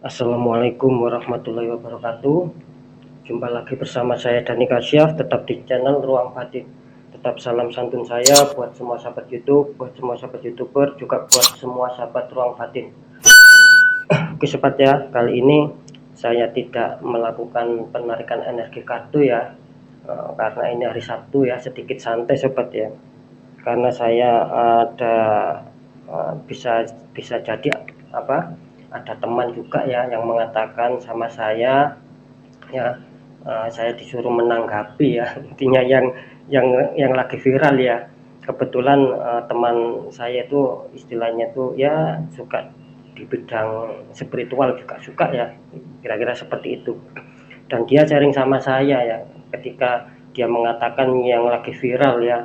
Assalamualaikum warahmatullahi wabarakatuh. Jumpa lagi bersama saya Dani Kasyaf, tetap di channel Ruang Batin. Tetap salam santun saya buat semua sahabat YouTube, buat semua sahabat YouTuber, juga buat semua sahabat Ruang Batin. Oke sobat ya, kali ini saya tidak melakukan penarikan energi kartu ya, karena ini hari Sabtu ya, sedikit santai sobat ya. Karena saya ada bisa jadi ada teman juga ya yang mengatakan sama saya ya, saya disuruh menanggapi ya, intinya yang lagi viral ya. Kebetulan teman saya itu istilahnya tuh ya suka di bidang spiritual, juga suka ya, kira-kira seperti itu. Dan dia sharing sama saya ya, ketika dia mengatakan yang lagi viral ya,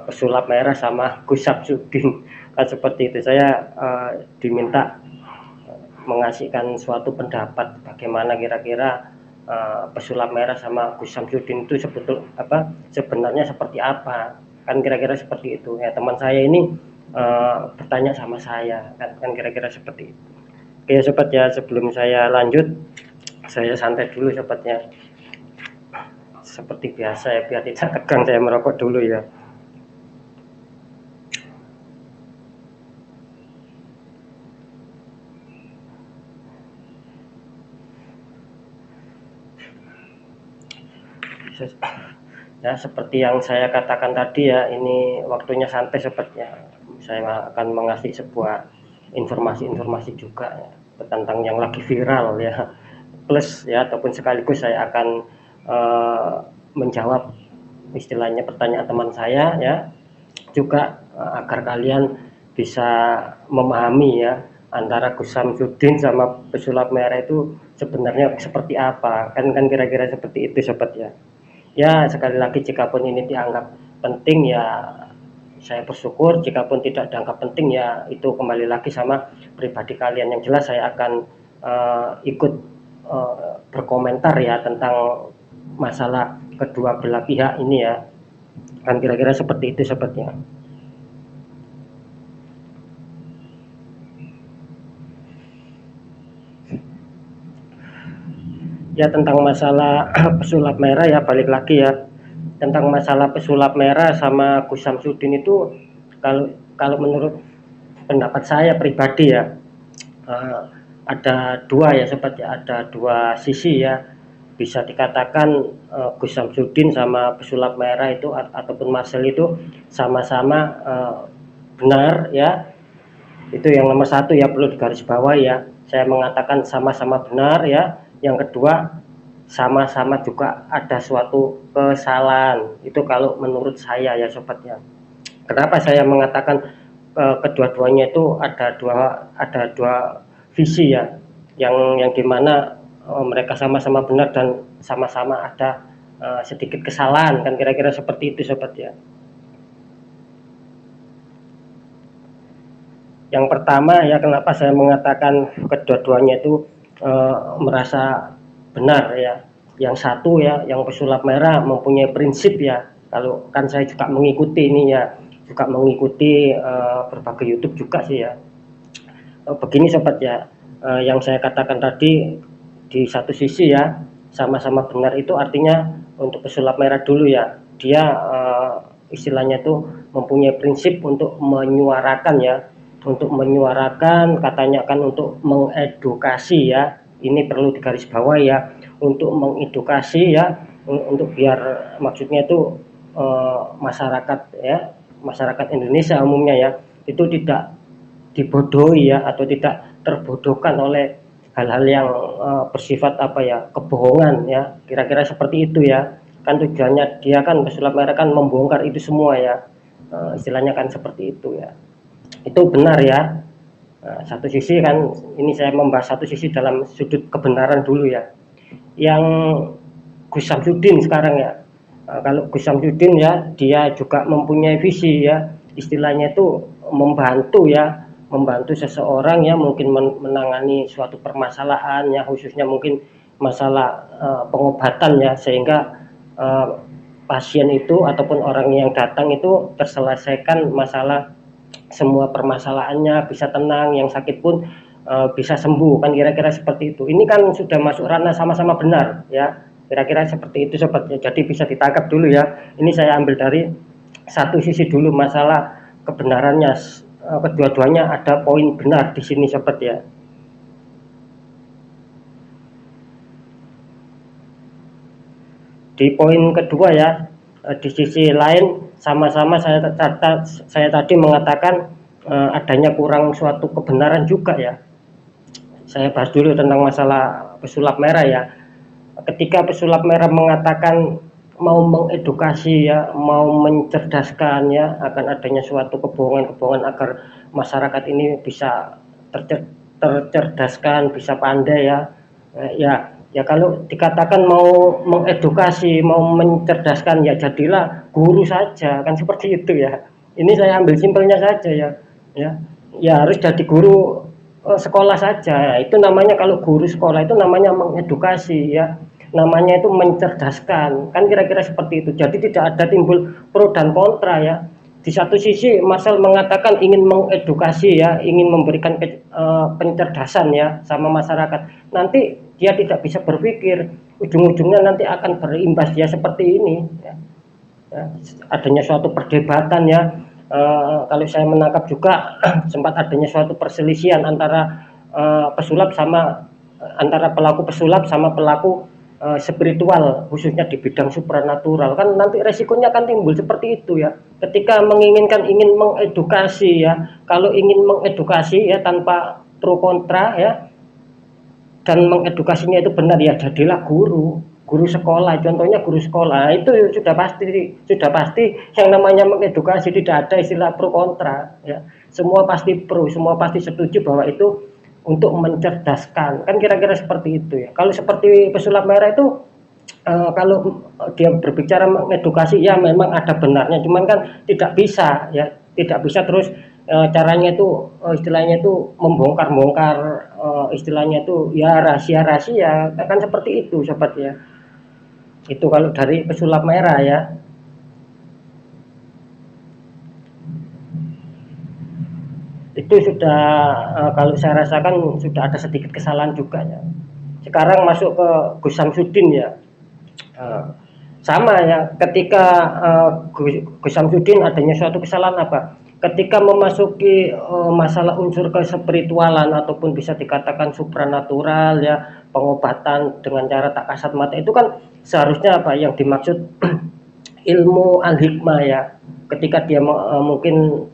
pesulap merah sama Gus Samsudin kan seperti itu. Saya diminta mengasihkan suatu pendapat bagaimana kira-kira pesulap merah sama Gus Samsudin itu sebenarnya seperti apa, kan kira-kira seperti itu ya. Teman saya ini bertanya sama saya kan kira-kira seperti itu. Oke sobat ya, sebelum saya lanjut saya santai dulu sobatnya, seperti biasa ya, biar tidak tegang saya merokok dulu ya. Ya seperti yang saya katakan tadi ya, ini waktunya santai sepertinya. Saya akan mengasih sebuah informasi-informasi juga ya, tentang yang lagi viral ya, plus ya, ataupun sekaligus saya akan menjawab istilahnya pertanyaan teman saya ya, juga agar kalian bisa memahami ya, antara Gus Samsudin sama pesulap merah itu sebenarnya seperti apa, kan kira-kira seperti itu sobat ya. Ya sekali lagi, jikapun ini dianggap penting ya saya bersyukur, jikapun tidak dianggap penting ya itu kembali lagi sama pribadi kalian. Yang jelas saya akan ikut berkomentar ya tentang masalah kedua belah pihak ini ya, kan kira-kira seperti itu sobatnya. Ya tentang masalah pesulap merah ya, balik lagi ya, tentang masalah pesulap merah sama Gus Samsudin itu, kalau kalau menurut pendapat saya pribadi ya, ada dua ya sobat ya, ada dua sisi ya. Bisa dikatakan Gus Samsudin sama pesulap merah itu ataupun Marcel itu sama-sama benar ya. Itu yang nomor satu ya, perlu digarisbawahi ya. Saya mengatakan sama-sama benar ya. Yang kedua, sama-sama juga ada suatu kesalahan. Itu kalau menurut saya ya sobat ya. Kenapa saya mengatakan kedua-duanya itu ada dua visi ya, yang dimana mereka sama-sama benar dan sama-sama ada sedikit kesalahan, kan kira-kira seperti itu sobat ya. Yang pertama ya, kenapa saya mengatakan kedua-duanya itu merasa benar ya. Yang satu ya, yang pesulap merah mempunyai prinsip ya. Kalau kan saya juga mengikuti ini ya, juga mengikuti berbagai YouTube juga sih ya. Begini sobat ya, yang saya katakan tadi, di satu sisi ya sama-sama benar itu artinya untuk pesulap merah dulu ya, dia istilahnya itu mempunyai prinsip untuk menyuarakan ya, untuk menyuarakan katanya kan untuk mengedukasi ya, ini perlu digarisbawahi ya, untuk mengedukasi ya, untuk biar maksudnya itu masyarakat ya, masyarakat Indonesia umumnya ya, itu tidak dibodohi ya, atau tidak terbodohkan oleh hal-hal yang bersifat kebohongan ya, kira-kira seperti itu ya. Kan tujuannya dia kan pesulap merah kan membongkar itu semua ya, istilahnya kan seperti itu ya. Itu benar ya. Nah, satu sisi kan, ini saya membahas satu sisi dalam sudut kebenaran dulu ya. Yang Gus Samsudin sekarang ya, kalau Gus Samsudin ya, dia juga mempunyai visi ya, istilahnya itu membantu ya, membantu seseorang ya, mungkin menangani suatu permasalahan ya, khususnya mungkin masalah pengobatan ya, sehingga pasien itu ataupun orang yang datang itu terselesaikan masalah semua permasalahannya, bisa tenang, yang sakit pun bisa sembuh, kan kira-kira seperti itu. Ini kan sudah masuk ranah sama-sama benar ya, kira-kira seperti itu sobat ya. Jadi bisa ditangkap dulu ya. Ini saya ambil dari satu sisi dulu masalah kebenarannya, kedua-duanya ada poin benar di sini sobat ya. Di poin kedua ya, di sisi lain sama-sama saya tadi mengatakan adanya kurang suatu kebenaran juga ya. Saya bahas dulu tentang masalah pesulap merah ya. Ketika pesulap merah mengatakan mau mengedukasi ya, mau mencerdaskan ya akan adanya suatu kebohongan-kebohongan agar masyarakat ini bisa tercerdaskan, bisa pandai ya. Ya kalau dikatakan mau mengedukasi, mau mencerdaskan ya jadilah guru saja, kan seperti itu ya. Ini saya ambil simpelnya saja ya. Ya harus jadi guru sekolah saja. Itu namanya, kalau guru sekolah itu namanya mengedukasi ya. Namanya itu mencerdaskan, kan kira-kira seperti itu. Jadi tidak ada timbul pro dan kontra ya. Di satu sisi Marcel mengatakan ingin mengedukasi ya, ingin memberikan pencerdasan ya sama masyarakat. Nanti dia tidak bisa berpikir, ujung-ujungnya nanti akan berimbas ya seperti ini ya. Adanya suatu perdebatan ya, kalau saya menangkap juga sempat adanya suatu perselisihan antara pesulap sama antara pelaku pesulap sama pelaku spiritual, khususnya di bidang supranatural. Kan nanti resikonya akan timbul seperti itu ya, ketika ingin mengedukasi ya. Kalau ingin mengedukasi ya tanpa pro kontra ya, dan mengedukasinya itu benar ya, jadilah guru sekolah. Contohnya guru sekolah itu sudah pasti yang namanya mengedukasi, tidak ada istilah pro kontra ya. Semua pasti pro, semua pasti setuju bahwa itu untuk mencerdaskan, kan kira-kira seperti itu ya. Kalau seperti pesulap merah itu kalau dia berbicara mengedukasi ya memang ada benarnya, cuman kan tidak bisa ya, tidak bisa terus caranya itu istilahnya itu membongkar-bongkar, istilahnya itu ya rahasia-rahasia, kan seperti itu sobat ya. Itu kalau dari pesulap merah ya. Itu sudah kalau saya rasakan sudah ada sedikit kesalahan juga ya. Sekarang masuk ke Gus Samsudin ya. Sama ya, ketika Gus Samsudin adanya suatu kesalahan apa? Ketika memasuki masalah unsur kespiritualan ataupun bisa dikatakan supranatural ya, pengobatan dengan cara tak kasat mata, itu kan seharusnya apa yang dimaksud ilmu al-hikmah ya. Ketika dia mungkin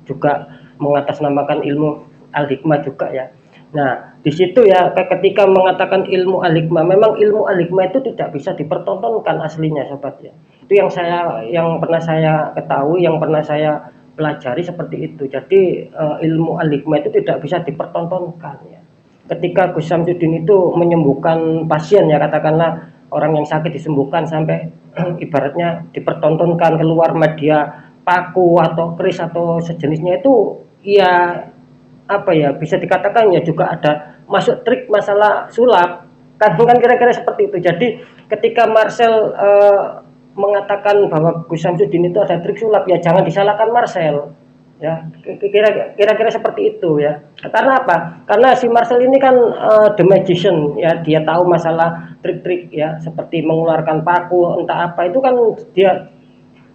juga mengatasnamakan ilmu al-hikmah juga ya. Nah, di situ ya ketika mengatakan ilmu al-hikmah, memang ilmu al-hikmah itu tidak bisa dipertontonkan aslinya sobat ya. Itu yang pernah saya ketahui, yang pernah saya pelajari seperti itu. Jadi ilmu al-hikmah itu tidak bisa dipertontonkan ya. Ketika Gus Samsudin itu menyembuhkan pasien ya, katakanlah orang yang sakit disembuhkan sampai ibaratnya dipertontonkan keluar media paku atau keris atau sejenisnya, itu ya apa ya, bisa dikatakan ya juga ada masuk trik masalah sulap, kan kira-kira seperti itu. Jadi ketika Marcel mengatakan bahwa Gus Samsudin itu ada trik sulap, ya jangan disalahkan Marcel ya, kira-kira seperti itu ya. Karena apa? Karena si Marcel ini kan the magician ya, dia tahu masalah trik-trik ya, seperti mengeluarkan paku entah apa, itu kan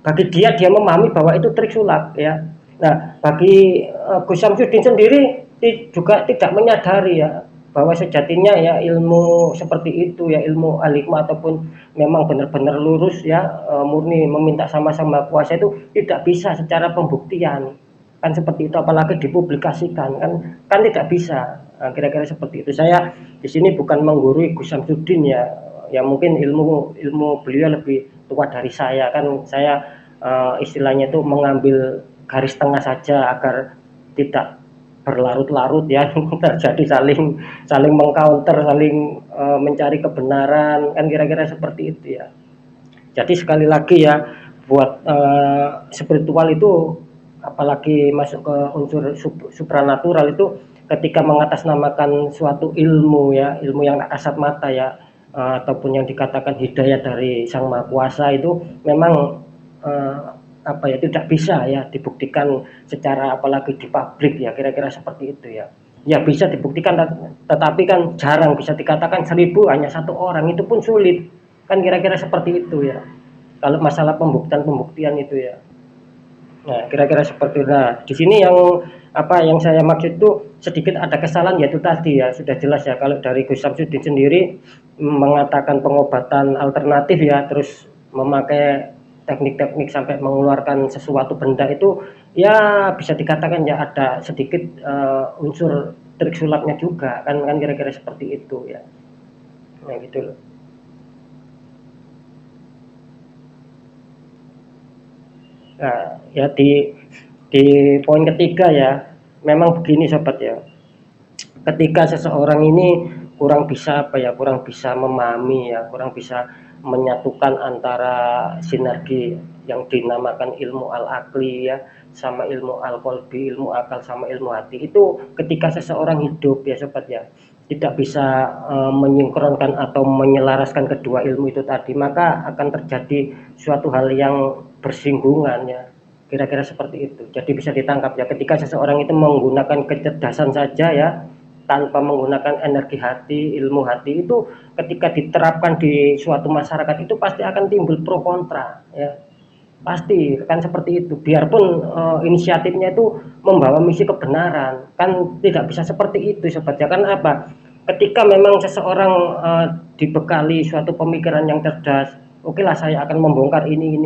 bagi dia memahami bahwa itu trik sulap ya. Nah, bagi Gus Samsudin sendiri juga tidak menyadari ya bahwa sejatinya ya ilmu seperti itu ya, ilmu al-hikmah ataupun memang benar-benar lurus ya, murni meminta sama-sama kuasa, itu tidak bisa secara pembuktian, kan seperti itu, apalagi dipublikasikan, kan tidak bisa. Nah, kira-kira seperti itu. Saya di sini bukan menggurui Gus Samsudin ya mungkin ilmu beliau lebih tua dari saya, kan saya istilahnya itu mengambil garis tengah saja agar tidak berlarut-larut ya, terjadi saling mengcounter, saling mencari kebenaran, kan kira-kira seperti itu ya. Jadi sekali lagi ya, buat spiritual itu apalagi masuk ke unsur supranatural itu, ketika mengatasnamakan suatu ilmu ya, ilmu yang tak kasat mata ya, ataupun yang dikatakan hidayah dari Sang Maha Kuasa, itu memang apa ya, tidak bisa ya dibuktikan secara apalagi di publik ya, kira-kira seperti itu ya. Ya bisa dibuktikan, tetapi kan jarang, bisa dikatakan 1000 hanya satu orang, itu pun sulit. Kan kira-kira seperti itu ya. Kalau masalah pembuktian-pembuktian itu ya. Nah, kira-kira seperti itu. Nah, di sini yang apa yang saya maksud itu sedikit ada kesalahan, yaitu tadi ya sudah jelas ya, kalau dari Gus Samsudin sendiri mengatakan pengobatan alternatif ya, terus memakai teknik-teknik sampai mengeluarkan sesuatu benda itu ya bisa dikatakan ya ada sedikit unsur trik sulapnya juga kan, kira-kira seperti itu ya. Nah, gitu loh. Nah, ya di poin ketiga ya, memang begini sobat ya. Ketika seseorang ini kurang bisa apa ya, kurang bisa memahami ya, kurang bisa menyatukan antara sinergi yang dinamakan ilmu al-akli ya sama ilmu al-qalbi, ilmu akal sama ilmu hati, itu ketika seseorang hidup ya sobat ya, tidak bisa menyinkronkan atau menyelaraskan kedua ilmu itu tadi, maka akan terjadi suatu hal yang bersinggungan ya, kira-kira seperti itu. Jadi bisa ditangkap ya, ketika seseorang itu menggunakan kecerdasan saja ya, tanpa menggunakan energi hati, ilmu hati, itu ketika diterapkan di suatu masyarakat itu pasti akan timbul pro kontra ya. Pasti kan seperti itu. Biarpun inisiatifnya itu membawa misi kebenaran, kan tidak bisa seperti itu sobat ya. Kan apa? Ketika memang seseorang dibekali suatu pemikiran yang cerdas, oke lah saya akan membongkar ini.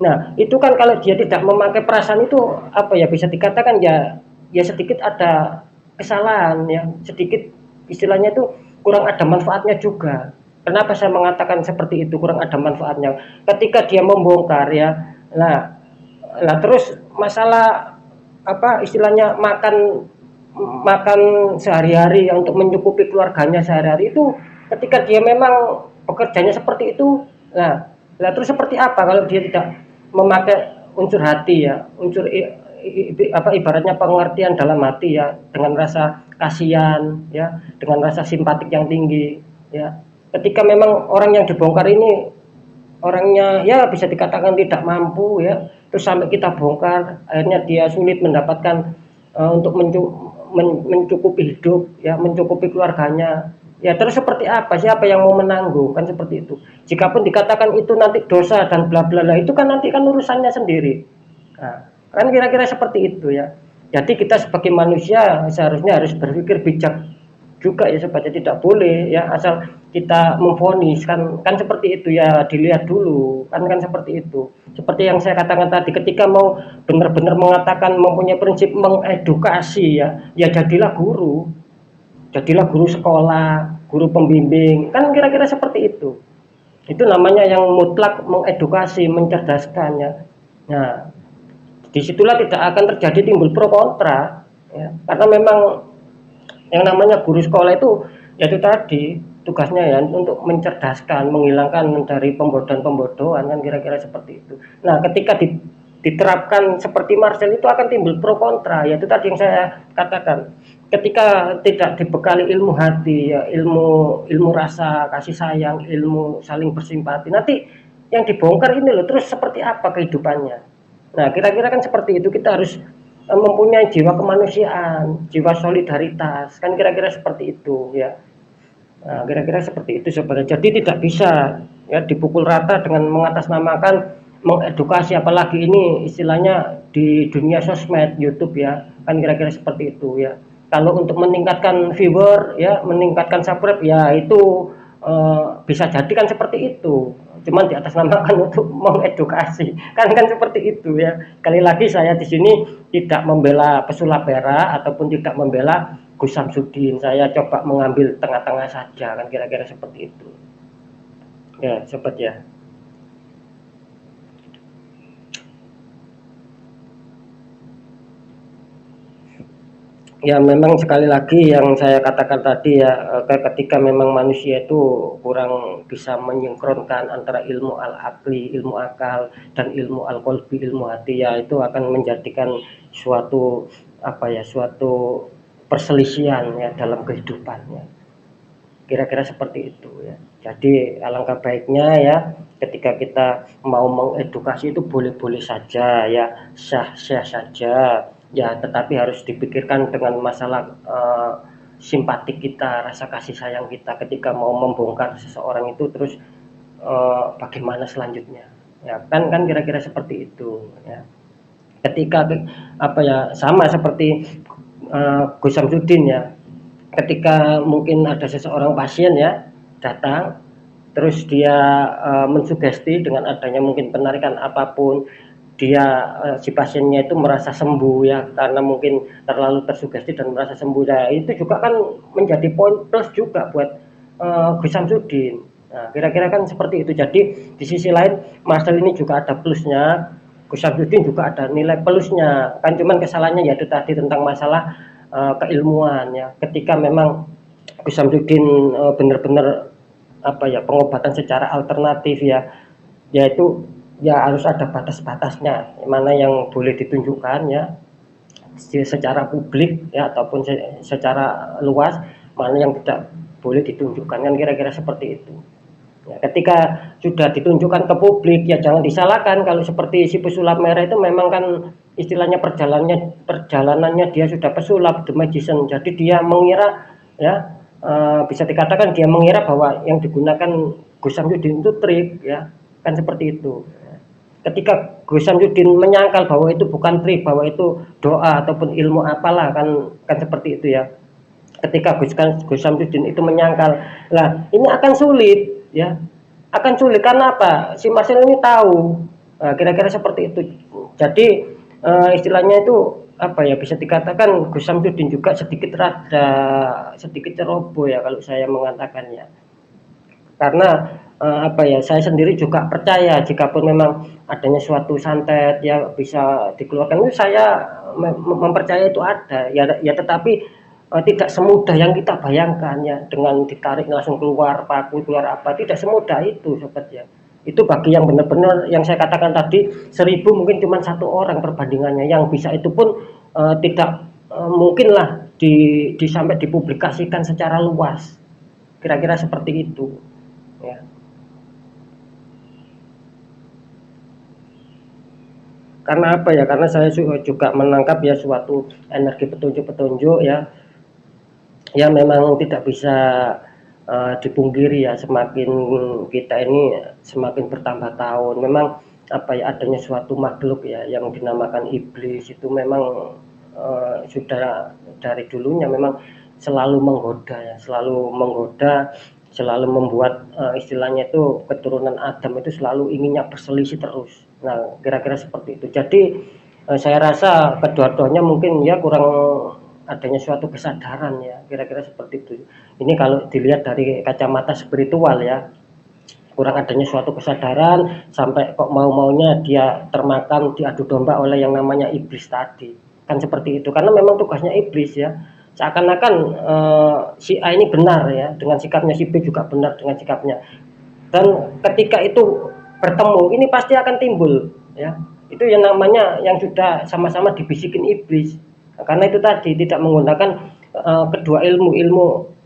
Nah, itu kan kalau dia tidak memakai perasaan itu apa ya, bisa dikatakan ya ya sedikit ada kesalahan ya, sedikit istilahnya itu kurang ada manfaatnya juga. Kenapa saya mengatakan seperti itu, kurang ada manfaatnya? Ketika dia membongkar ya, nah terus masalah apa istilahnya makan makan sehari-hari untuk mencukupi keluarganya sehari-hari itu, ketika dia memang pekerjaannya seperti itu, nah terus seperti apa kalau dia tidak memakai unsur hati ya, unsur apa ibaratnya pengertian dalam hati ya, dengan rasa kasihan ya, dengan rasa simpatik yang tinggi ya. Ketika memang orang yang dibongkar ini orangnya ya bisa dikatakan tidak mampu ya, terus sampai kita bongkar akhirnya dia sulit mendapatkan untuk mencukupi hidup ya, mencukupi keluarganya ya, terus seperti apa, siapa yang mau menanggung, kan seperti itu. Jikapun dikatakan itu nanti dosa dan bla bla bla, itu kan nanti kan urusannya sendiri. Nah, kan kira-kira seperti itu ya. Jadi kita sebagai manusia seharusnya harus berpikir bijak juga ya supaya tidak boleh ya asal kita memvonis, kan seperti itu ya, dilihat dulu kan seperti itu. Seperti yang saya katakan tadi, ketika mau benar-benar mengatakan mempunyai prinsip mengedukasi ya jadilah guru sekolah, guru pembimbing, kan kira-kira seperti itu. Itu namanya yang mutlak mengedukasi, mencerdaskan ya. Nah, disitulah tidak akan terjadi timbul pro kontra ya, karena memang yang namanya guru sekolah itu yaitu tadi tugasnya ya untuk mencerdaskan, menghilangkan dari pembodohan-pembodohan, kan kira-kira seperti itu. Nah, ketika diterapkan seperti Marcel itu akan timbul pro kontra, yaitu tadi yang saya katakan. Ketika tidak dibekali ilmu hati ya, ilmu rasa kasih sayang, ilmu saling bersimpati, nanti yang dibongkar ini loh, terus seperti apa kehidupannya. Nah, kira-kira kan seperti itu, kita harus mempunyai jiwa kemanusiaan, jiwa solidaritas, kan kira-kira seperti itu ya. Nah, kira-kira seperti itu sebenarnya. Jadi tidak bisa ya dipukul rata dengan mengatasnamakan mengedukasi, apalagi ini istilahnya di dunia sosmed, YouTube ya, kan kira-kira seperti itu ya. Kalau untuk meningkatkan viewer ya, meningkatkan subscribe ya, itu bisa jadi kan seperti itu. Cuman di atas namakan untuk mengedukasi, kan seperti itu ya. Kali lagi saya di sini tidak membela pesulap Hera ataupun tidak membela Gus Samsudin, saya coba mengambil tengah-tengah saja, kan kira-kira seperti itu ya sobat ya. Ya memang sekali lagi yang saya katakan tadi ya, ketika memang manusia itu kurang bisa menyinkronkan antara ilmu al-akli, ilmu akal, dan ilmu al-qalbi, ilmu hati ya, itu akan menjadikan suatu apa ya, suatu perselisihan ya dalam kehidupannya. Kira-kira seperti itu ya. Jadi alangkah baiknya ya, ketika kita mau mengedukasi itu boleh-boleh saja ya, sah-sah saja, ya tetapi harus dipikirkan dengan masalah simpatik kita, rasa kasih sayang kita ketika mau membongkar seseorang itu, terus bagaimana selanjutnya ya, kan kan kira-kira seperti itu ya. Ketika apa ya, sama seperti Gus Samsudin ya, ketika mungkin ada seseorang pasien ya datang, terus dia mensugesti dengan adanya mungkin penarikan apapun, dia si pasiennya itu merasa sembuh ya, karena mungkin terlalu tersugesti dan merasa sembuh. Nah, itu juga kan menjadi poin plus juga buat Gus Samsudin. Nah, kira-kira kan seperti itu. Jadi di sisi lain Marcel ini juga ada plusnya, Gus Samsudin juga ada nilai plusnya. Kan cuman kesalahannya yaitu tadi tentang masalah keilmuan ya. Ketika memang Gus Samsudin benar-benar apa ya, pengobatan secara alternatif ya, yaitu ya harus ada batas-batasnya, mana yang boleh ditunjukkan ya secara publik ya ataupun secara luas, mana yang tidak boleh ditunjukkan, kan kira-kira seperti itu ya. Ketika sudah ditunjukkan ke publik ya jangan disalahkan kalau seperti si pesulap merah itu memang kan istilahnya perjalanannya dia sudah pesulap, the magician, jadi dia mengira ya, bisa dikatakan dia mengira bahwa yang digunakan Gus Samsudin itu trik ya, kan seperti itu. Ketika Gus Samsudin menyangkal bahwa itu bukan trik, bahwa itu doa ataupun ilmu apalah, kan seperti itu ya. Ketika Gus Samsudin itu menyangkal, lah ini akan sulit ya, akan sulit karena apa? Si Marcel ini tahu, kira-kira seperti itu. Jadi istilahnya itu apa ya, bisa dikatakan Gus Samsudin juga sedikit sedikit ceroboh ya kalau saya mengatakannya. Karena apa ya, saya sendiri juga percaya jikapun memang adanya suatu santet ya bisa dikeluarkan, itu saya mempercayai itu ada ya, ya tetapi tidak semudah yang kita bayangkan ya, dengan ditarik langsung keluar paku, keluar apa, tidak semudah itu sobat ya. Itu bagi yang benar-benar yang saya katakan tadi 1000 mungkin cuma 1 orang perbandingannya yang bisa, itu pun tidak mungkin lah sampai dipublikasikan secara luas, kira-kira seperti itu ya. Karena apa ya, karena saya juga menangkap ya suatu energi petunjuk-petunjuk ya, yang memang tidak bisa dipungkiri ya, semakin kita ini semakin bertambah tahun memang apa ya, adanya suatu makhluk ya yang dinamakan iblis itu memang sudah dari dulunya memang selalu menggoda ya, selalu menggoda, selalu membuat istilahnya itu keturunan Adam itu selalu inginnya berselisih terus. Nah, kira-kira seperti itu. Jadi saya rasa kedua-duanya mungkin ya kurang adanya suatu kesadaran ya, kira-kira seperti itu. Ini kalau dilihat dari kacamata spiritual ya, kurang adanya suatu kesadaran sampai kok mau-maunya dia termakan diadu domba oleh yang namanya iblis tadi, kan seperti itu. Karena memang tugasnya iblis ya, seakan-akan si A ini benar ya dengan sikapnya, si B juga benar dengan sikapnya, dan ketika itu bertemu ini pasti akan timbul ya, itu yang namanya yang sudah sama-sama dibisikin iblis. Karena itu tadi tidak menggunakan kedua ilmu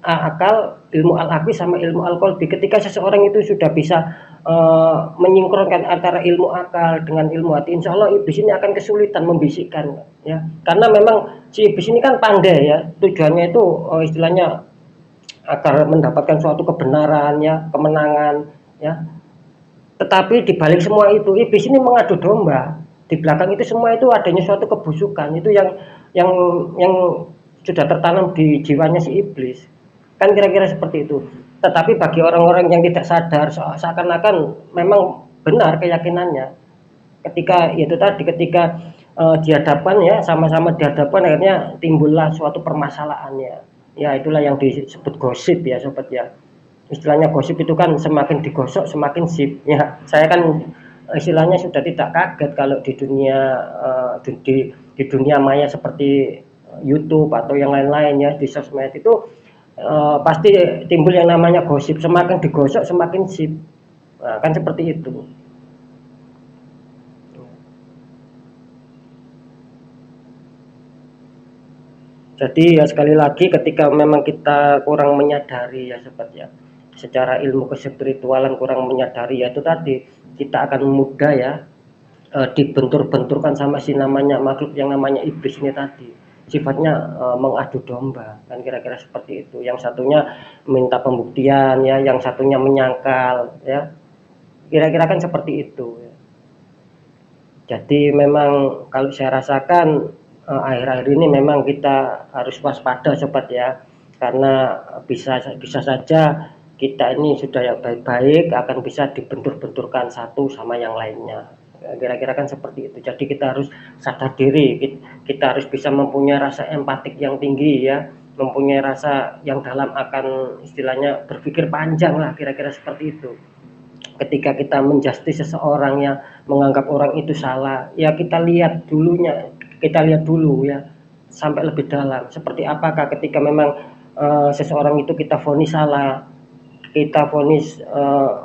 akal, ilmu al-aqli sama ilmu al-qalbi. Ketika seseorang itu sudah bisa menyinkronkan antara ilmu akal dengan ilmu hati, insya Allah iblis ini akan kesulitan membisikkan ya, karena memang si iblis ini kan pandai ya, tujuannya itu istilahnya agar mendapatkan suatu kebenaran ya, kemenangan ya. Tetapi di balik semua itu iblis ini mengadu domba. Di belakang itu semua itu adanya suatu kebusukan, itu yang yang sudah tertanam di jiwanya si iblis. Kan kira-kira seperti itu. Tetapi bagi orang-orang yang tidak sadar, seakan-akan memang benar keyakinannya. Ketika itu tadi, ketika dihadapkan ya, sama-sama dihadapkan, akhirnya timbullah suatu permasalahannya. Ya itulah yang disebut gosip ya sobat ya. Istilahnya gosip itu kan semakin digosok semakin sip ya. Saya kan istilahnya sudah tidak kaget kalau di dunia di dunia maya seperti YouTube atau yang lain-lain ya, di sosmed itu pasti timbul yang namanya gosip, semakin digosok semakin sip. Nah, kan seperti itu. Jadi ya sekali lagi ketika memang kita kurang menyadari ya sobat ya, secara ilmu kespiritualan kurang menyadari ya, itu tadi kita akan mudah ya dibentur-benturkan sama si namanya makhluk yang namanya iblis ini tadi. Sifatnya mengadu domba, kan kira-kira seperti itu. Yang satunya minta pembuktian ya, yang satunya menyangkal ya. Kira-kira kan seperti itu ya. Jadi memang kalau saya rasakan akhir-akhir ini memang kita harus waspada sobat ya, karena bisa saja kita ini sudah yang baik-baik akan bisa dibentur-benturkan satu sama yang lainnya. Kira-kira kan seperti itu. Jadi kita harus sadar diri, kita harus bisa mempunyai rasa empatik yang tinggi ya, mempunyai rasa yang dalam, akan istilahnya berpikir panjang lah, kira-kira seperti itu. Ketika kita menjustis seseorang yang menganggap orang itu salah, ya kita lihat dulu ya, sampai lebih dalam. Seperti apakah ketika memang seseorang itu kita vonis salah, kita vonis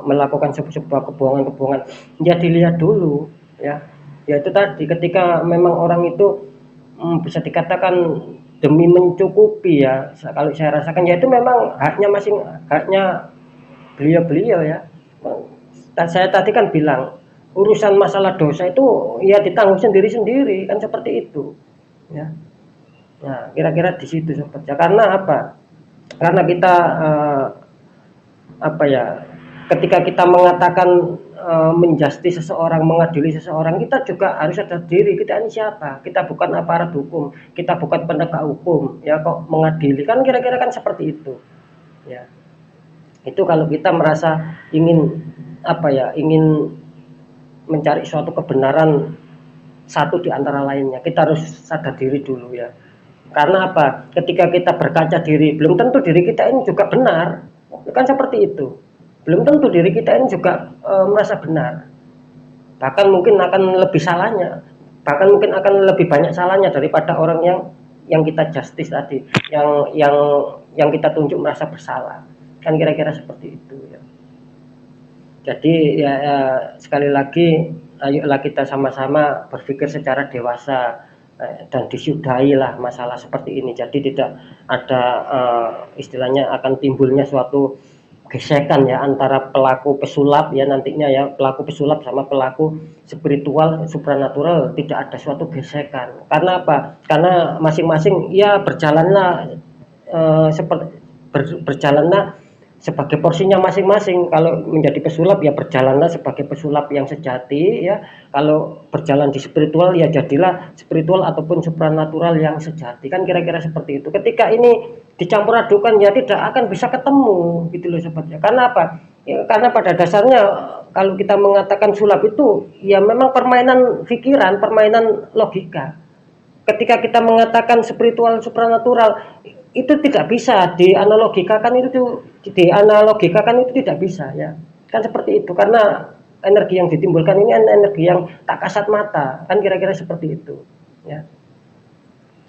melakukan sebuah kebohongan-kebohongan, ya dilihat dulu ya. Ya itu tadi, ketika memang orang itu bisa dikatakan demi mencukupi ya, kalau saya rasakan ya itu memang haknya beliau-beliau ya. Saya tadi kan bilang, urusan masalah dosa itu ya ditanggung sendiri-sendiri, kan seperti itu ya. Nah kira-kira di situ sobat ya. Karena apa? Karena kita ketika kita mengatakan menjustis seseorang, mengadili seseorang, kita juga harus sadar diri, kita ini siapa? Kita bukan aparat hukum, kita bukan penegak hukum ya, kok mengadili, kan kira-kira kan seperti itu ya. Itu kalau kita merasa ingin ingin mencari suatu kebenaran satu di antara lainnya, kita harus sadar diri dulu ya. Karena apa? Ketika kita berkaca diri, belum tentu diri kita ini juga benar, kan seperti itu. Belum tentu diri kita ini juga merasa benar. Bahkan mungkin akan lebih salahnya, bahkan mungkin akan lebih banyak salahnya daripada orang yang kita justice tadi, yang kita tunjuk merasa bersalah. Kan kira-kira seperti itu ya. Jadi ya, sekali lagi ayolah kita sama-sama berpikir secara dewasa dan disudahilah masalah seperti ini. Jadi tidak ada istilahnya akan timbulnya suatu gesekan ya antara pelaku pesulap ya nantinya ya, pelaku pesulap sama pelaku spiritual supranatural, tidak ada suatu gesekan. Karena apa? Karena masing-masing ya berjalanlah berjalanlah sebagai porsinya masing-masing. Kalau menjadi pesulap ya berjalanlah sebagai pesulap yang sejati ya. Kalau berjalan di spiritual ya jadilah spiritual ataupun supranatural yang sejati. Kan kira-kira seperti itu. Ketika ini dicampur adukan ya tidak akan bisa ketemu gitu loh sobat ya. Karena apa? Ya, karena pada dasarnya kalau kita mengatakan sulap itu ya memang permainan pikiran, permainan logika. Ketika kita mengatakan spiritual supranatural itu tidak bisa dianalogikakan, itu tidak bisa ya, kan seperti itu. Karena energi yang ditimbulkan ini energi yang tak kasat mata, kan kira-kira seperti itu ya.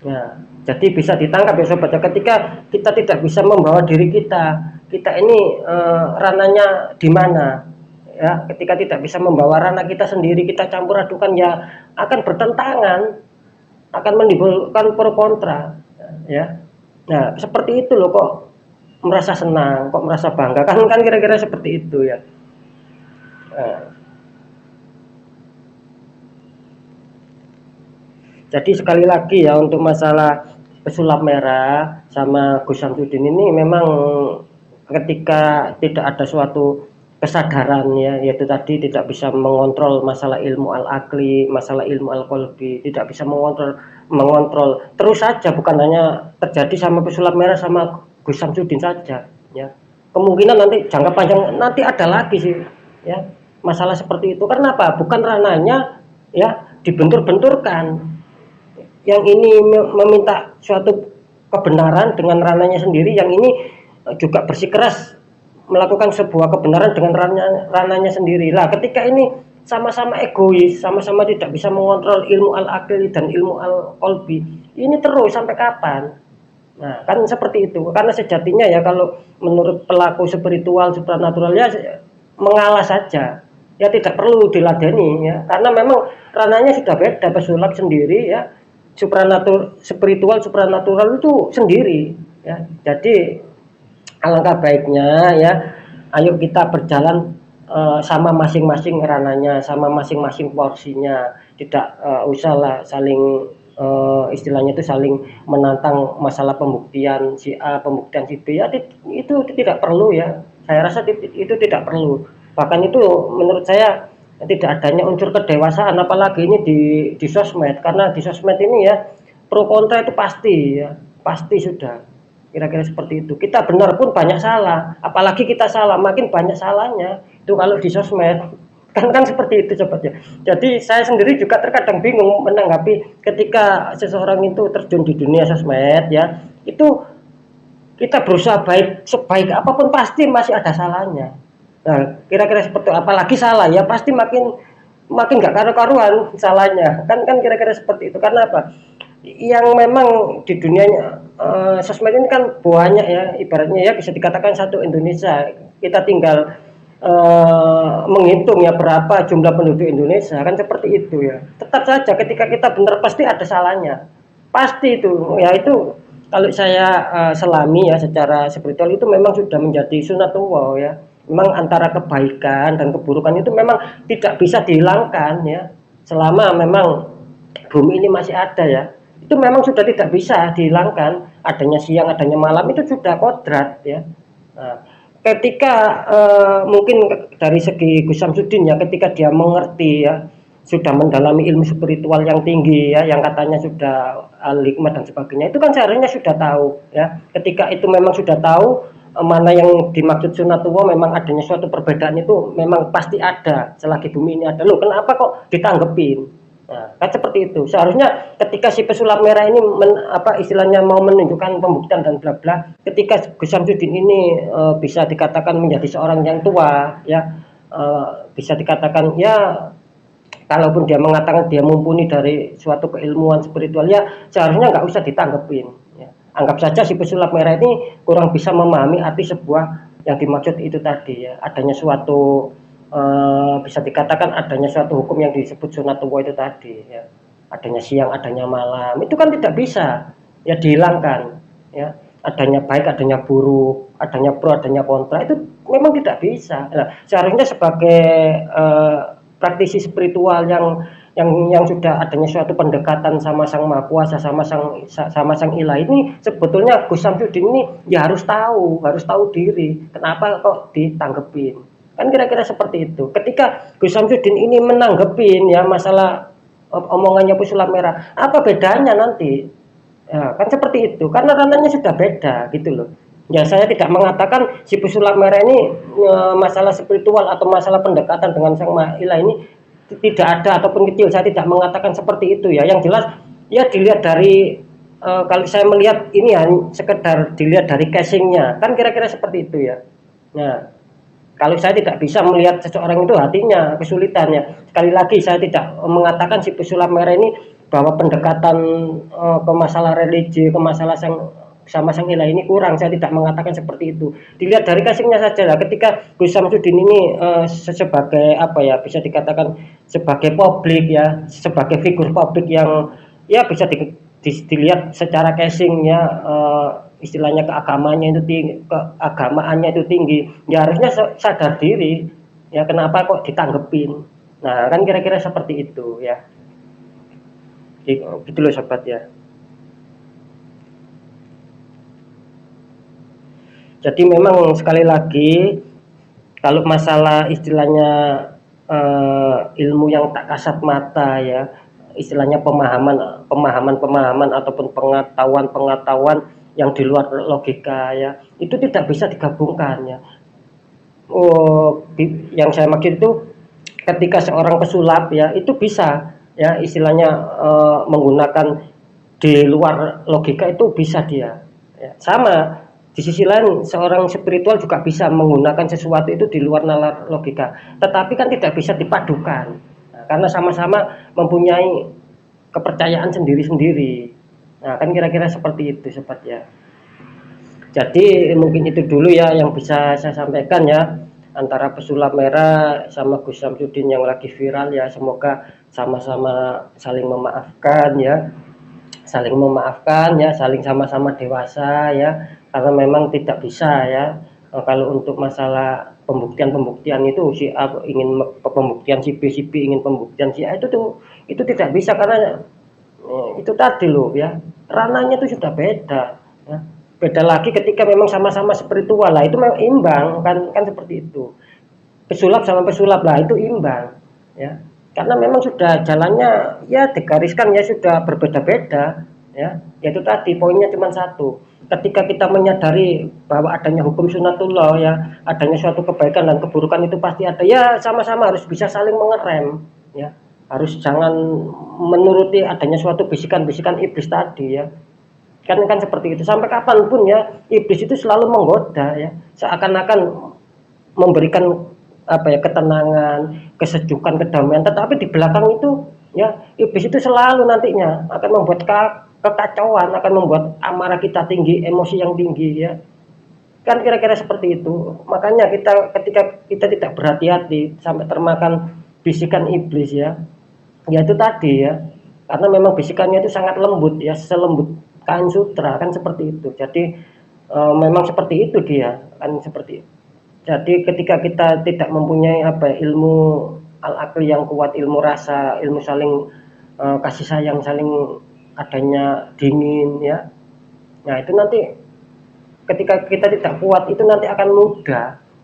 Nah jadi bisa ditangkap ya sobat ya, ketika kita tidak bisa membawa diri kita ini rananya di mana ya. Ketika tidak bisa membawa ranah kita sendiri, kita campur adukan ya akan bertentangan, akan menimbulkan pro kontra ya. Nah seperti itu loh, kok merasa senang, kok merasa bangga, kan kira-kira seperti itu ya. Jadi sekali lagi ya, untuk masalah pesulap merah sama Gus Samsudin ini memang ketika tidak ada suatu kesadaran ya, yaitu tadi tidak bisa mengontrol masalah ilmu al-akli, masalah ilmu al-qalbi, tidak bisa mengontrol terus saja, bukan hanya terjadi sama pesulap merah sama Gus Samsudin saja ya. Kemungkinan nanti jangka panjang nanti ada lagi sih ya masalah seperti itu. Karena apa? Bukan rananya ya dibentur-benturkan. Yang ini meminta suatu kebenaran dengan rananya sendiri, yang ini juga bersikeras melakukan sebuah kebenaran dengan rananya sendiri. Lah ketika ini sama-sama egois, sama-sama tidak bisa mengontrol ilmu al-akli dan ilmu al-qalbi, ini terus sampai kapan? Nah kan seperti itu. Karena sejatinya ya kalau menurut pelaku spiritual supranatural ya mengalah saja ya, tidak perlu diladeni ya, karena memang rananya sudah beda. Pesulap sendiri ya, spiritual supranatural itu sendiri ya. Jadi alangkah baiknya ya, ayo kita berjalan sama masing-masing ranahnya, sama masing-masing porsinya, tidak usahlah saling istilahnya itu saling menantang masalah pembuktian si A, pembuktian si B, ya itu tidak perlu ya. Saya rasa itu tidak perlu. Bahkan itu menurut saya tidak adanya unsur kedewasaan, apalagi ini di sosmed, karena di sosmed ini ya pro kontra itu pasti ya, pasti sudah. Kira-kira seperti itu. Kita benar pun banyak salah, apalagi kita salah makin banyak salahnya. Itu kalau di sosmed kan seperti itu sobat ya. Jadi saya sendiri juga terkadang bingung menanggapi ketika seseorang itu terjun di dunia sosmed ya. Itu kita berusaha baik sebaik apapun pasti masih ada salahnya. Nah, kira-kira seperti itu. Apalagi salah ya pasti makin makin nggak karu-karuan salahnya. Kan kira-kira seperti itu. Karena apa? Yang memang di dunianya sosmed ini kan banyak ya, ibaratnya ya bisa dikatakan satu Indonesia. Kita tinggal menghitung ya berapa jumlah penduduk Indonesia, kan seperti itu ya. Tetap saja ketika kita benar pasti ada salahnya. Pasti itu. Ya itu kalau saya selami ya secara spiritual itu memang sudah menjadi sunatullah ya. Memang antara kebaikan dan keburukan itu memang tidak bisa dihilangkan ya. Selama memang bumi ini masih ada ya. Itu memang sudah tidak bisa dihilangkan. Adanya siang, adanya malam itu sudah kodrat ya. Nah, ketika mungkin dari segi Gus Samsudin ya, ketika dia mengerti ya, sudah mendalami ilmu spiritual yang tinggi ya, yang katanya sudah al-hikmah dan sebagainya, itu kan seharusnya sudah tahu ya. Ketika itu memang sudah tahu mana yang dimaksud sunatullah, memang adanya suatu perbedaan itu memang pasti ada selagi bumi ini ada. Loh, kenapa kok ditanggepin? Nah, kan seperti itu. Seharusnya ketika si pesulap merah ini istilahnya mau menunjukkan pembuktian dan bla bla, ketika Gus Samsudin ini bisa dikatakan menjadi seorang yang tua ya, bisa dikatakan ya, kalaupun dia mengatakan dia mumpuni dari suatu keilmuan spiritual ya, seharusnya nggak usah ditanggepin ya. Anggap saja si pesulap merah ini kurang bisa memahami arti sebuah yang dimaksud itu tadi ya, adanya suatu bisa dikatakan adanya suatu hukum yang disebut sunatullah itu tadi ya, adanya siang, adanya malam, itu kan tidak bisa ya dihilangkan ya, adanya baik, adanya buruk, adanya pro, adanya kontra, itu memang tidak bisa. Nah, seharusnya sebagai praktisi spiritual yang sudah adanya suatu pendekatan sama Sang Maha Kuasa, sama Sang Ilah ini, sebetulnya Gus Samsudin ini ya harus tahu diri. Kenapa kok ditanggepin? Kan kira-kira seperti itu. Ketika Gus Samsudin ini menanggepin ya masalah omongannya pesulap merah, apa bedanya nanti? Ya, kan seperti itu. Karena ranahnya sudah beda gitu loh. Ya saya tidak mengatakan si pesulap merah ini masalah spiritual atau masalah pendekatan dengan Sang Maha Ilah ini tidak ada ataupun kecil. Saya tidak mengatakan seperti itu ya. Yang jelas ya dilihat dari kalau saya melihat ini hanya sekedar dilihat dari casingnya. Kan kira-kira seperti itu ya. Nah, kalau saya tidak bisa melihat seseorang itu hatinya kesulitannya. Sekali lagi saya tidak mengatakan si pesulap merah ini bahwa pendekatan ke masalah religi, ke masalah sama Sang Ilah ini kurang. Saya tidak mengatakan seperti itu. Dilihat dari kasihnya saja lah. Ketika Gus Samsudin ini sebagai apa ya, bisa dikatakan sebagai publik ya, sebagai figur publik yang ya bisa dilihat secara casingnya, istilahnya keagamaannya itu tinggi, keagamaannya itu tinggi, ya harusnya sadar diri ya, kenapa kok ditanggepin. Nah kan kira-kira seperti itu ya, gitu loh sobat ya. Jadi memang sekali lagi kalau masalah istilahnya ilmu yang tak kasat mata ya, istilahnya pemahaman ataupun pengetahuan yang di luar logika ya, itu tidak bisa digabungkan ya. Yang saya maksud itu ketika seorang pesulap ya itu bisa ya istilahnya menggunakan di luar logika, itu bisa dia ya. Sama di sisi lain seorang spiritual juga bisa menggunakan sesuatu itu di luar nalar logika, tetapi kan tidak bisa dipadukan. Nah, karena sama-sama mempunyai kepercayaan sendiri-sendiri. Nah kan kira-kira seperti itu sobat ya. Jadi mungkin itu dulu ya yang bisa saya sampaikan ya, antara pesulap merah sama Gus Samsudin yang lagi viral ya. Semoga sama-sama saling memaafkan ya, saling sama-sama dewasa ya, karena memang tidak bisa ya kalau untuk masalah pembuktian itu si A ingin pembuktian si B ingin pembuktian si A, itu tidak bisa karena itu tadi loh ya, ranahnya itu sudah beda ya. Beda lagi ketika memang sama-sama spiritual lah, itu memang imbang kan seperti itu. Pesulap sama pesulap lah itu imbang ya. Karena memang sudah jalannya ya digariskan ya sudah berbeda-beda ya. Yaitu tadi poinnya cuma satu. Ketika kita menyadari bahwa adanya hukum sunatullah ya, adanya suatu kebaikan dan keburukan itu pasti ada ya, sama-sama harus bisa saling mengerem ya. Harus jangan menuruti adanya suatu bisikan-bisikan iblis tadi ya. Kan seperti itu. Sampai kapanpun ya, iblis itu selalu menggoda ya. Seakan-akan memberikan apa ya, ketenangan, kesejukan, kedamaian, tetapi di belakang itu ya iblis itu selalu nantinya akan membuat kekacauan, akan membuat amarah kita tinggi, emosi yang tinggi ya. Kan kira-kira seperti itu. Makanya ketika kita tidak berhati-hati sampai termakan bisikan iblis ya. Ya itu tadi ya. Karena memang bisikannya itu sangat lembut ya, selembut kain sutra kan seperti itu. Jadi memang seperti itu dia, kan seperti itu. Jadi ketika kita tidak mempunyai apa ilmu al-aqli yang kuat, ilmu rasa, ilmu saling kasih sayang, saling adanya dingin ya. Nah, itu nanti ketika kita tidak kuat itu nanti akan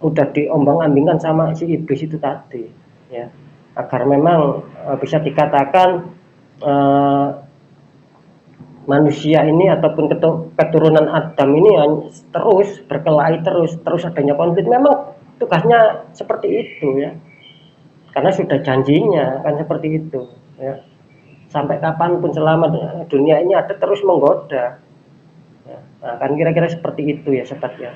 mudah diombang-ambingkan sama si iblis itu tadi ya. Agar memang bisa dikatakan manusia ini ataupun keturunan Adam ini terus berkelahi, terus adanya konflik. Memang tugasnya seperti itu ya, karena sudah janjinya kan seperti itu ya. Sampai kapanpun selama dunia ini ada terus menggoda ya. Nah, kan kira-kira seperti itu ya sobat ya.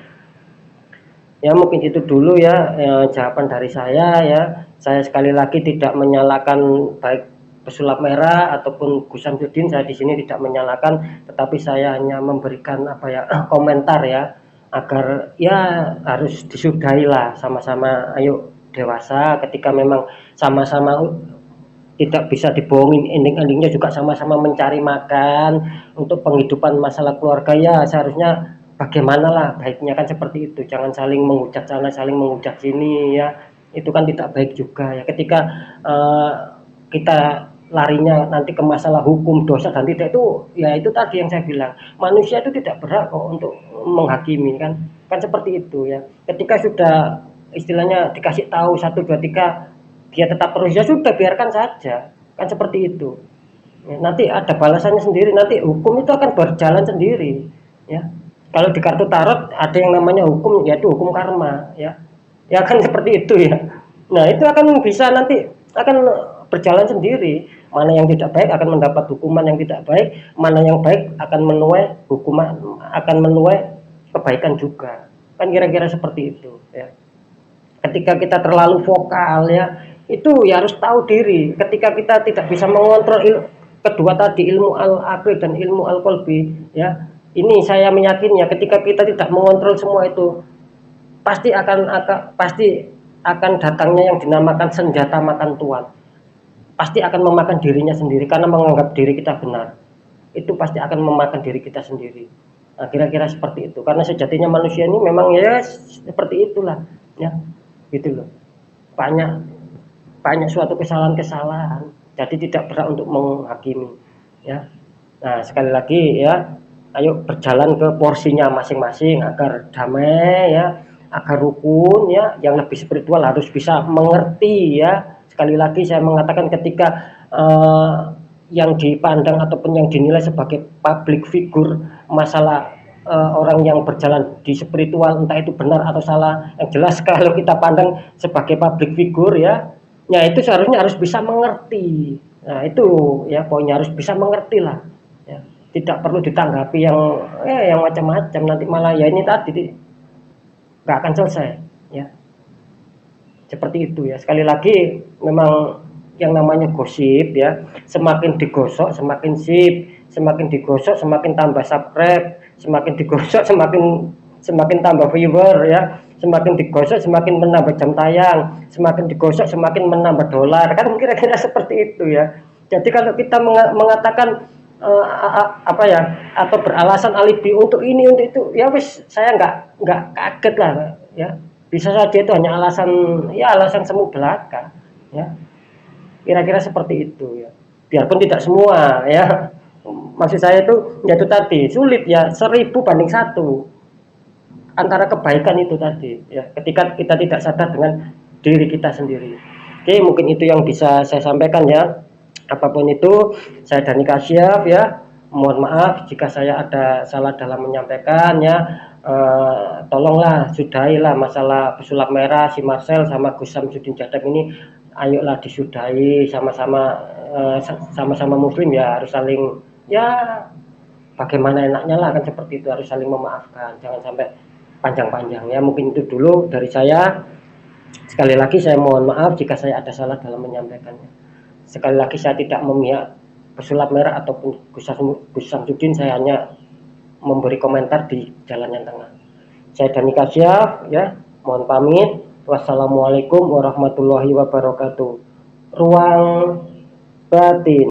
Ya mungkin itu dulu ya, jawaban dari saya ya. Saya sekali lagi tidak menyalahkan baik pesulap merah ataupun Gus Samsudin, saya di sini tidak menyalahkan, tetapi saya hanya memberikan apa ya komentar ya, agar ya harus disudahi lah, sama-sama ayo dewasa. Ketika memang sama-sama tidak bisa dibohongin, ending-endingnya juga sama-sama mencari makan untuk penghidupan masalah keluarga ya, seharusnya bagaimana lah baiknya kan seperti itu. Jangan saling menghujat sana, saling menghujat sini ya, itu kan tidak baik juga ya. Ketika kita larinya nanti ke masalah hukum, dosa dan tidak, itu ya itu tadi yang saya bilang, manusia itu tidak berhak kok untuk menghakimi kan seperti itu ya. Ketika sudah istilahnya dikasih tahu 1, 2, 3 dia tetap terus ya sudah, biarkan saja kan seperti itu ya. Nanti ada balasannya sendiri, nanti hukum itu akan berjalan sendiri ya. Kalau di kartu tarot ada yang namanya hukum, yaitu hukum karma ya, ya kan seperti itu ya. Nah itu akan bisa nanti akan berjalan sendiri. Mana yang tidak baik akan mendapat hukuman yang tidak baik, mana yang baik akan menuai hukuman, akan menuai kebaikan juga. Kan kira-kira seperti itu ya. Ketika kita terlalu vokal ya, itu ya harus tahu diri. Ketika kita tidak bisa mengontrol kedua tadi, ilmu al-aqli dan ilmu al-qalbi ya. Ini saya meyakini ya, ketika kita tidak mengontrol semua itu pasti akan datangnya yang dinamakan senjata makan tuan. Pasti akan memakan dirinya sendiri karena menganggap diri kita benar. Itu pasti akan memakan diri kita sendiri. Nah, kira-kira seperti itu. Karena sejatinya manusia ini memang ya seperti itulah, ya, gitu loh. Banyak suatu kesalahan-kesalahan. Jadi tidak berhak untuk menghakimi, ya. Nah, sekali lagi ya, ayo berjalan ke porsinya masing-masing agar damai ya, agar rukun ya. Yang lebih spiritual harus bisa mengerti ya. Sekali lagi saya mengatakan, ketika yang dipandang ataupun yang dinilai sebagai public figure, masalah orang yang berjalan di spiritual entah itu benar atau salah, yang jelas kalau kita pandang sebagai public figure ya, ya itu seharusnya harus bisa mengerti. Nah itu ya poinnya, harus bisa mengerti lah ya. Tidak perlu ditanggapi yang macam-macam, nanti malah ya ini tadi nggak akan selesai ya. Seperti itu ya. Sekali lagi memang yang namanya gosip ya, semakin digosok semakin sip, semakin digosok semakin tambah subscribe, semakin digosok semakin tambah viewer ya, semakin digosok semakin menambah jam tayang, semakin digosok semakin menambah dolar, kan kira-kira seperti itu ya. Jadi kalau kita mengatakan apa ya, atau beralasan alibi untuk ini untuk itu ya wis, saya nggak kaget lah ya. Bisa saja itu hanya alasan, ya alasan semu belaka, ya. Kira-kira seperti itu ya. Biarpun tidak semua ya. Maksud saya itu ya itu tadi sulit ya 1000 banding 1 antara kebaikan itu tadi ya. Ketika kita tidak sadar dengan diri kita sendiri. Oke, mungkin itu yang bisa saya sampaikan ya. Apapun itu, saya Dani Kasyaf ya. Mohon maaf jika saya ada salah dalam menyampaikan ya. Tolonglah sudahilah masalah pesulap merah si Marcel sama Gus Samsudin Jadab ini, ayolah disudahi sama-sama, sama-sama muslim ya, harus saling ya bagaimana enaknya lah kan seperti itu, harus saling memaafkan, jangan sampai panjang-panjang ya. Mungkin itu dulu dari saya. Sekali lagi saya mohon maaf jika saya ada salah dalam menyampaikannya. Sekali lagi saya tidak memihak pesulap merah ataupun Gus Samsudin, saya hanya memberi komentar di jalan yang tengah. Saya Dani Kasyaf ya, mohon pamit. Wassalamualaikum warahmatullahi wabarakatuh. Ruang batin.